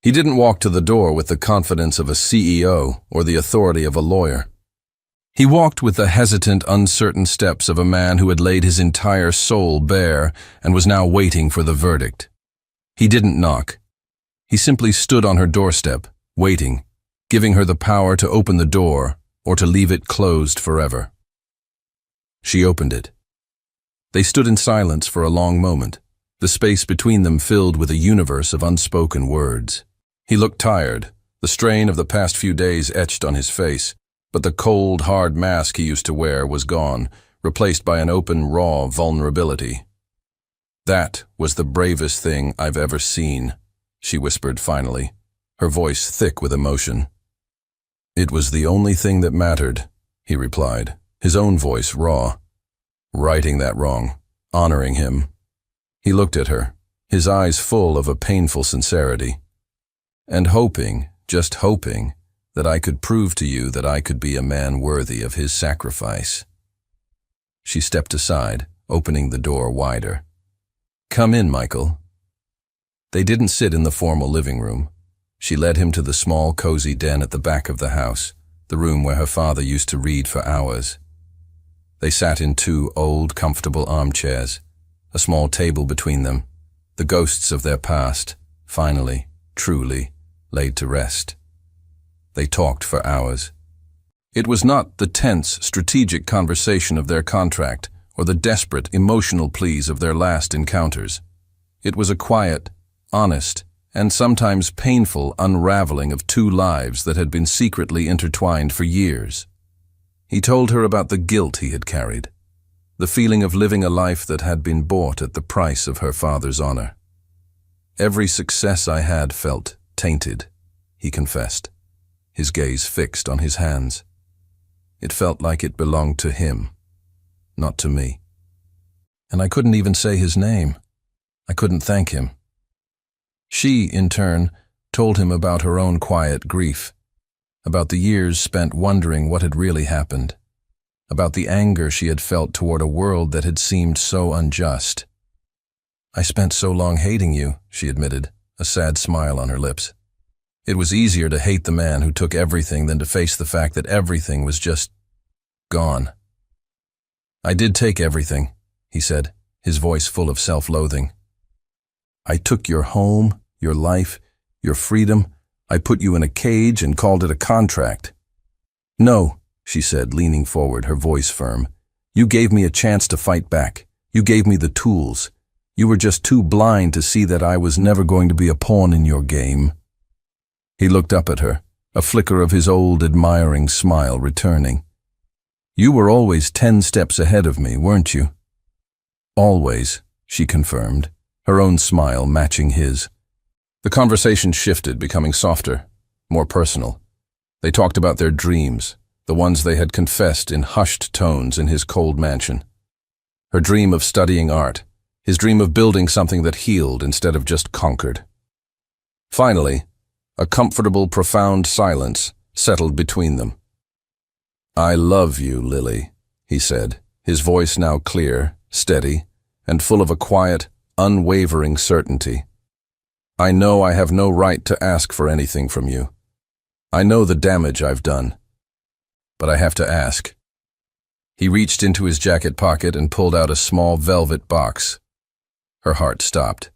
He didn't walk to the door with the confidence of a CEO or the authority of a lawyer. He walked with the hesitant, uncertain steps of a man who had laid his entire soul bare and was now waiting for the verdict. He didn't knock. He simply stood on her doorstep, waiting, giving her the power to open the door or to leave it closed forever. She opened it. They stood in silence for a long moment, the space between them filled with a universe of unspoken words. He looked tired, the strain of the past few days etched on his face, but the cold, hard mask he used to wear was gone, replaced by an open, raw vulnerability. "That was the bravest thing I've ever seen," she whispered finally, her voice thick with emotion. "It was the only thing that mattered," he replied, his own voice raw. Righting that wrong, honoring him. He looked at her, his eyes full of a painful sincerity. "And hoping, just hoping, that I could prove to you that I could be a man worthy of his sacrifice." She stepped aside, opening the door wider. "Come in, Michael." They didn't sit in the formal living room. She led him to the small, cozy den at the back of the house, the room where her father used to read for hours. They sat in two old, comfortable armchairs, a small table between them, the ghosts of their past, finally, truly, laid to rest. They talked for hours. It was not the tense, strategic conversation of their contract or the desperate, emotional pleas of their last encounters. It was a quiet, honest, and sometimes painful unraveling of two lives that had been secretly intertwined for years. He told her about the guilt he had carried, the feeling of living a life that had been bought at the price of her father's honor. "Every success I had felt tainted," he confessed, his gaze fixed on his hands. "It felt like it belonged to him, not to me. And I couldn't even say his name. I couldn't thank him." She, in turn, told him about her own quiet grief, about the years spent wondering what had really happened, about the anger she had felt toward a world that had seemed so unjust. "I spent so long hating you," she admitted, a sad smile on her lips. "It was easier to hate the man who took everything than to face the fact that everything was just gone." "I did take everything," he said, his voice full of self-loathing. "I took your home, your life, your freedom. I put you in a cage and called it a contract." "No," she said, leaning forward, her voice firm. "You gave me a chance to fight back. You gave me the tools. You were just too blind to see that I was never going to be a pawn in your game." He looked up at her, a flicker of his old admiring smile returning. "You were always 10 steps ahead of me, weren't you?" "Always," she confirmed, her own smile matching his. The conversation shifted, becoming softer, more personal. They talked about their dreams, the ones they had confessed in hushed tones in his cold mansion. Her dream of studying art, his dream of building something that healed instead of just conquered. Finally, a comfortable, profound silence settled between them. "I love you, Lily," he said, his voice now clear, steady, and full of a quiet, unwavering certainty. "I know I have no right to ask for anything from you. I know the damage I've done. But I have to ask. He reached into his jacket pocket and pulled out a small velvet box. Her heart stopped.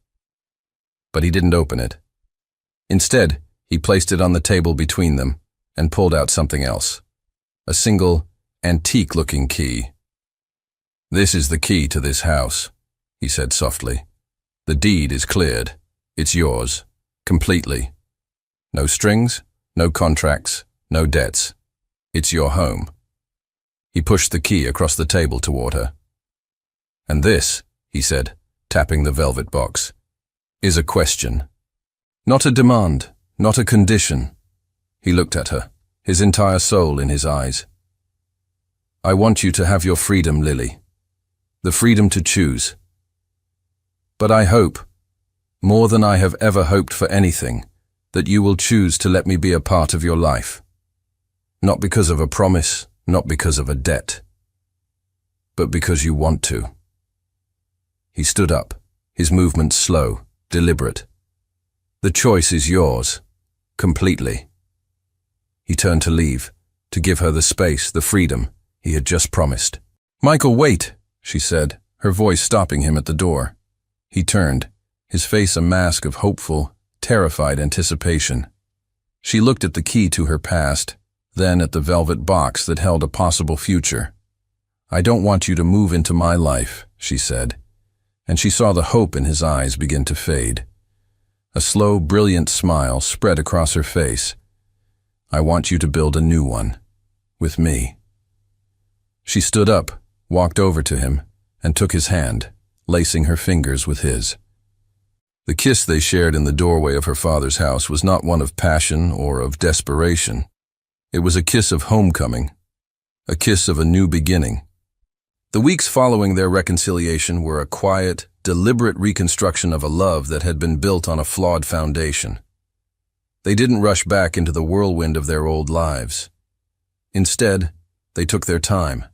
But he didn't open it. Instead, he placed it on the table between them and pulled out something else. A single, antique-looking key. "This is the key to this house," he said softly. "The deed is cleared. It's yours. Completely. No strings, no contracts, no debts. It's your home." He pushed the key across the table toward her. "And this," he said, tapping the velvet box, "is a question. Not a demand, not a condition." He looked at her, his entire soul in his eyes. "I want you to have your freedom, Lily. The freedom to choose. But I hope, more than I have ever hoped for anything, that you will choose to let me be a part of your life. Not because of a promise, not because of a debt, but because you want to." He stood up, his movements slow, deliberate. "The choice is yours, completely." He turned to leave, to give her the space, the freedom he had just promised. "Michael, wait," she said, her voice stopping him at the door. He turned, his face a mask of hopeful, terrified anticipation. She looked at the key to her past, then at the velvet box that held a possible future. "I don't want you to move into my life," she said, and she saw the hope in his eyes begin to fade. A slow, brilliant smile spread across her face. "I want you to build a new one, with me." She stood up, walked over to him, and took his hand, lacing her fingers with his. The kiss they shared in the doorway of her father's house was not one of passion or of desperation. It was a kiss of homecoming, a kiss of a new beginning. The weeks following their reconciliation were a quiet, deliberate reconstruction of a love that had been built on a flawed foundation. They didn't rush back into the whirlwind of their old lives. Instead, they took their time,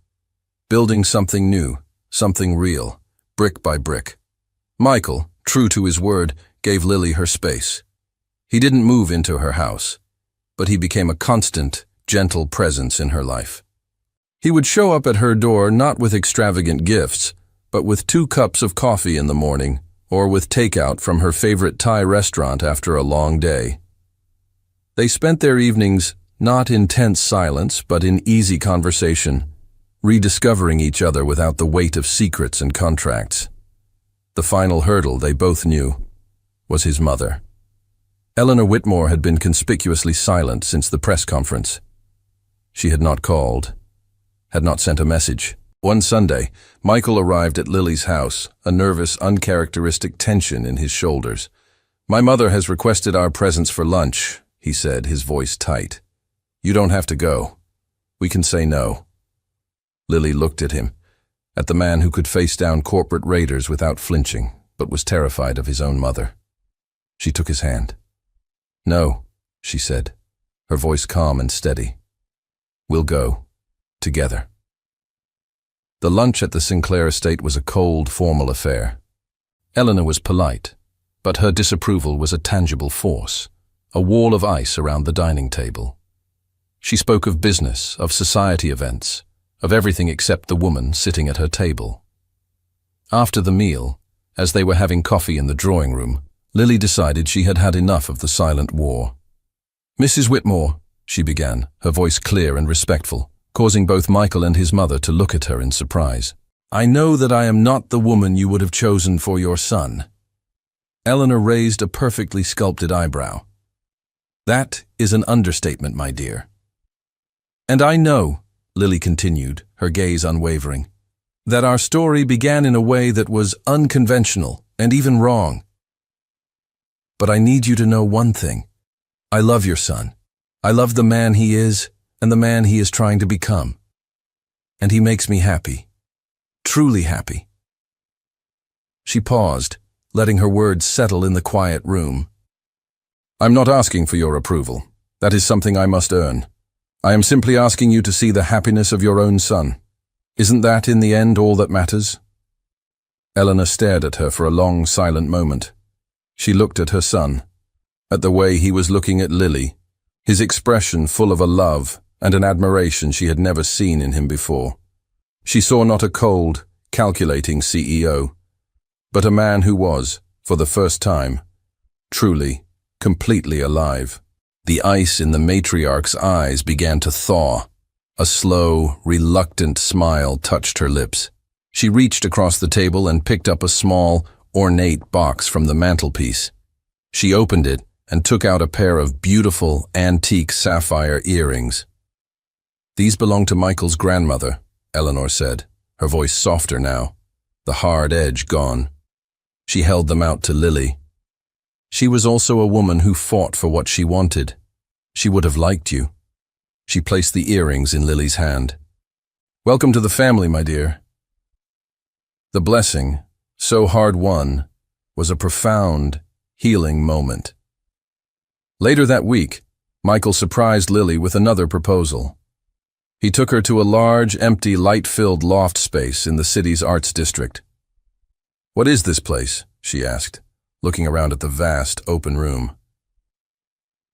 building something new, something real, brick by brick. Michael, true to his word, gave Lily her space. He didn't move into her house, but he became a constant, gentle presence in her life. He would show up at her door not with extravagant gifts, but with 2 cups of coffee in the morning, or with takeout from her favorite Thai restaurant after a long day. They spent their evenings not in tense silence, but in easy conversation, rediscovering each other without the weight of secrets and contracts. The final hurdle, they both knew, was his mother. Eleanor Whitmore had been conspicuously silent since the press conference. She had not called, had not sent a message. One Sunday, Michael arrived at Lily's house, a nervous, uncharacteristic tension in his shoulders. "My mother has requested our presence for lunch," he said, his voice tight. "You don't have to go. We can say no." Lily looked at him, at the man who could face down corporate raiders without flinching, but was terrified of his own mother. She took his hand. "No," she said, her voice calm and steady. "We'll go. Together." The lunch at the Sinclair estate was a cold, formal affair. Eleanor was polite, but her disapproval was a tangible force, a wall of ice around the dining table. She spoke of business, of society events, of everything except the woman sitting at her table. After the meal, as they were having coffee in the drawing room, Lily decided she had had enough of the silent war. "Mrs. Whitmore," she began, her voice clear and respectful, causing both Michael and his mother to look at her in surprise. "I know that I am not the woman you would have chosen for your son." Eleanor raised a perfectly sculpted eyebrow. "That is an understatement, my dear." "And I know," Lily continued, her gaze unwavering, "that our story began in a way that was unconventional and even wrong. But I need you to know one thing. I love your son. I love the man he is and the man he is trying to become. And he makes me happy. Truly happy." She paused, letting her words settle in the quiet room. "I'm not asking for your approval. That is something I must earn. I am simply asking you to see the happiness of your own son. Isn't that, in the end, all that matters?" Eleanor stared at her for a long, silent moment. She looked at her son, at the way he was looking at Lily, his expression full of a love and an admiration she had never seen in him before. She saw not a cold, calculating CEO, but a man who was, for the first time, truly, completely alive. The ice in the matriarch's eyes began to thaw. A slow, reluctant smile touched her lips. She reached across the table and picked up a small, ornate box from the mantelpiece. She opened it and took out a pair of beautiful, antique sapphire earrings. "These belong to Michael's grandmother," Eleanor said, her voice softer now, the hard edge gone. She held them out to Lily. "She was also a woman who fought for what she wanted. She would have liked you." She placed the earrings in Lily's hand. "Welcome to the family, my dear." The blessing, so hard-won, was a profound, healing moment. Later that week, Michael surprised Lily with another proposal. He took her to a large, empty, light-filled loft space in the city's arts district. "What is this place?" she asked, looking around at the vast, open room.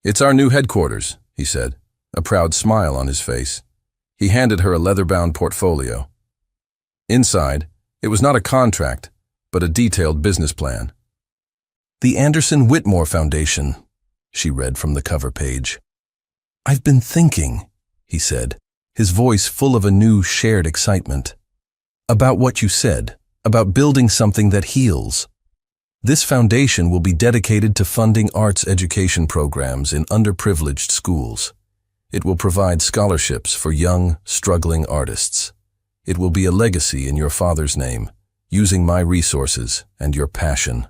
"It's our new headquarters," he said, a proud smile on his face. He handed her a leather-bound portfolio. Inside, it was not a contract, but a detailed business plan. "The Anderson Whitmore Foundation," she read from the cover page. "I've been thinking," he said, his voice full of a new shared excitement, "about what you said, about building something that heals. This foundation will be dedicated to funding arts education programs in underprivileged schools. It will provide scholarships for young, struggling artists. It will be a legacy in your father's name, using my resources and your passion."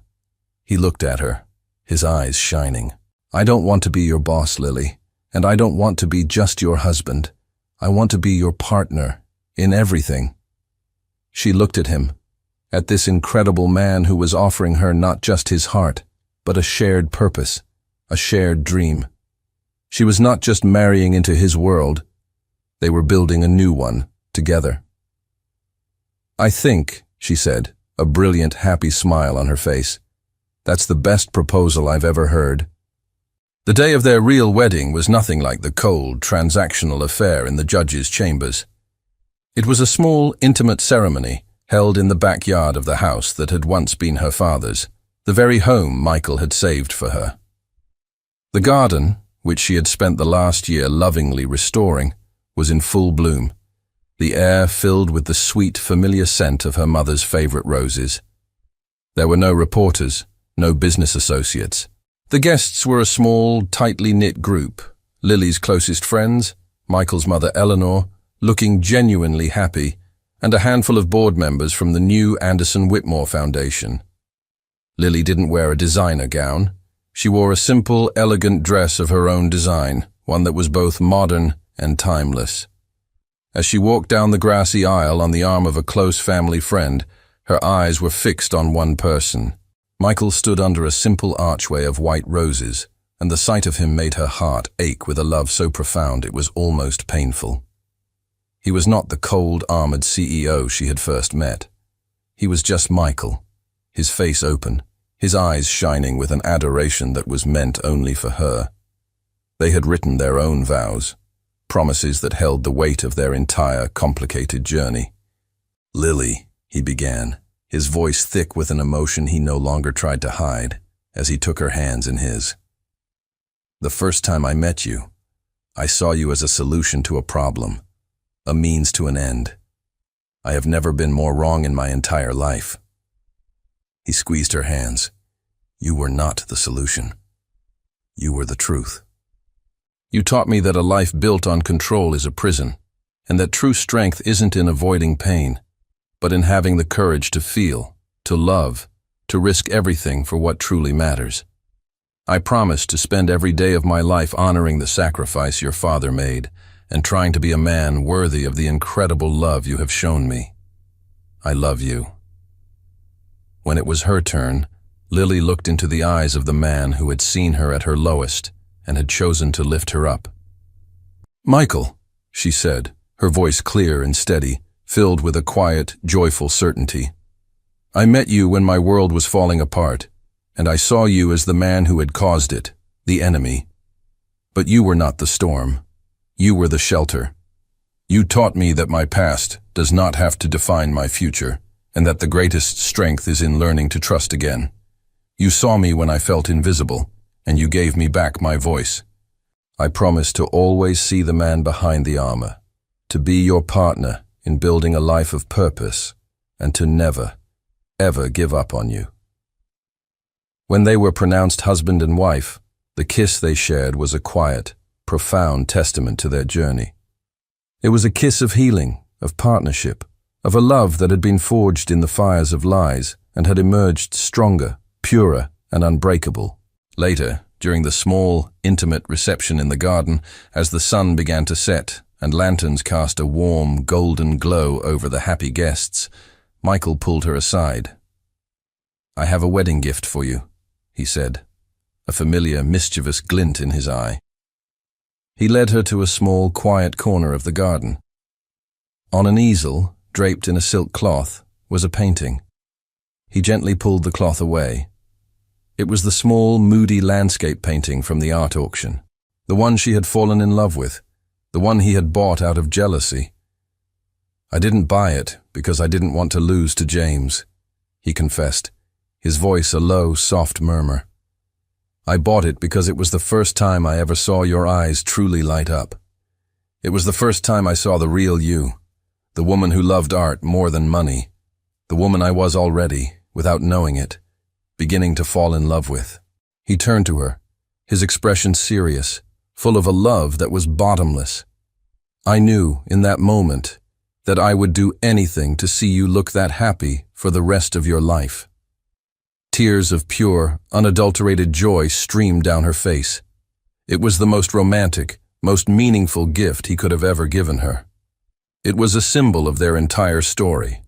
He looked at her, his eyes shining. "I don't want to be your boss, Lily, and I don't want to be just your husband. I want to be your partner in everything." She looked at him, at this incredible man who was offering her not just his heart, but a shared purpose, a shared dream. She was not just marrying into his world, they were building a new one together. "I think," she said, a brilliant, happy smile on her face, "that's the best proposal I've ever heard." The day of their real wedding was nothing like the cold, transactional affair in the judge's chambers. It was a small, intimate ceremony held in the backyard of the house that had once been her father's, the very home Michael had saved for her. The garden, which she had spent the last year lovingly restoring, was in full bloom, the air filled with the sweet, familiar scent of her mother's favorite roses. There were no reporters, no business associates. The guests were a small, tightly knit group, Lily's closest friends, Michael's mother Eleanor, looking genuinely happy, and a handful of board members from the new Anderson Whitmore Foundation. Lily didn't wear a designer gown. She wore a simple, elegant dress of her own design, one that was both modern and timeless. As she walked down the grassy aisle on the arm of a close family friend, her eyes were fixed on one person. Michael stood under a simple archway of white roses, and the sight of him made her heart ache with a love so profound it was almost painful. He was not the cold, armored CEO she had first met. He was just Michael, his face open, his eyes shining with an adoration that was meant only for her. They had written their own vows, promises that held the weight of their entire complicated journey. "Lily," he began, his voice thick with an emotion he no longer tried to hide, as he took her hands in his. "The first time I met you, I saw you as a solution to a problem, a means to an end. I have never been more wrong in my entire life." He squeezed her hands. "You were not the solution. You were the truth. You taught me that a life built on control is a prison, and that true strength isn't in avoiding pain, but in having the courage to feel, to love, to risk everything for what truly matters. I promise to spend every day of my life honoring the sacrifice your father made, and trying to be a man worthy of the incredible love you have shown me. I love you." When it was her turn, Lily looked into the eyes of the man who had seen her at her lowest and had chosen to lift her up. "Michael," she said, her voice clear and steady, filled with a quiet, joyful certainty. "I met you when my world was falling apart, and I saw you as the man who had caused it, the enemy. But you were not the storm. You were the shelter. You taught me that my past does not have to define my future, and that the greatest strength is in learning to trust again. You saw me when I felt invisible, and you gave me back my voice. I promise to always see the man behind the armor, to be your partner in building a life of purpose, and to never, ever give up on you. When they were pronounced husband and wife, the kiss they shared was a quiet, profound testament to their journey. It was a kiss of healing, of partnership, of a love that had been forged in the fires of lies and had emerged stronger, purer, and unbreakable. Later, during the small, intimate reception in the garden, as the sun began to set and lanterns cast a warm, golden glow over the happy guests, Michael pulled her aside. "I have a wedding gift for you," he said, a familiar, mischievous glint in his eye. He led her to a small, quiet corner of the garden. On an easel, draped in a silk cloth, was a painting. He gently pulled the cloth away. It was the small, moody landscape painting from the art auction, the one she had fallen in love with, the one he had bought out of jealousy. "I didn't buy it because I didn't want to lose to James," he confessed, his voice a low, soft murmur. "I bought it because it was the first time I ever saw your eyes truly light up. It was the first time I saw the real you, the woman who loved art more than money, the woman I was already, without knowing it, beginning to fall in love with." He turned to her, his expression serious, full of a love that was bottomless. "I knew, in that moment, that I would do anything to see you look that happy for the rest of your life." Tears of pure, unadulterated joy streamed down her face. It was the most romantic, most meaningful gift he could have ever given her. It was a symbol of their entire story,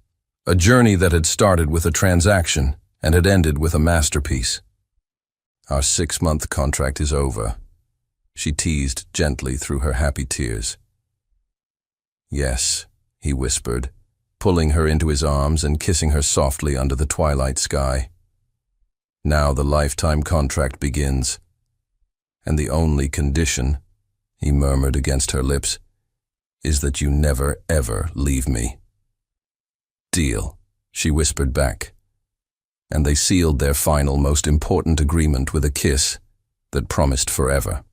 a journey that had started with a transaction and had ended with a masterpiece. "Our 6-month contract is over," she teased gently through her happy tears. "Yes," he whispered, pulling her into his arms and kissing her softly under the twilight sky. "Now the lifetime contract begins, and the only condition," he murmured against her lips, "is that you never ever leave me." "Deal," she whispered back, and they sealed their final, most important agreement with a kiss that promised forever.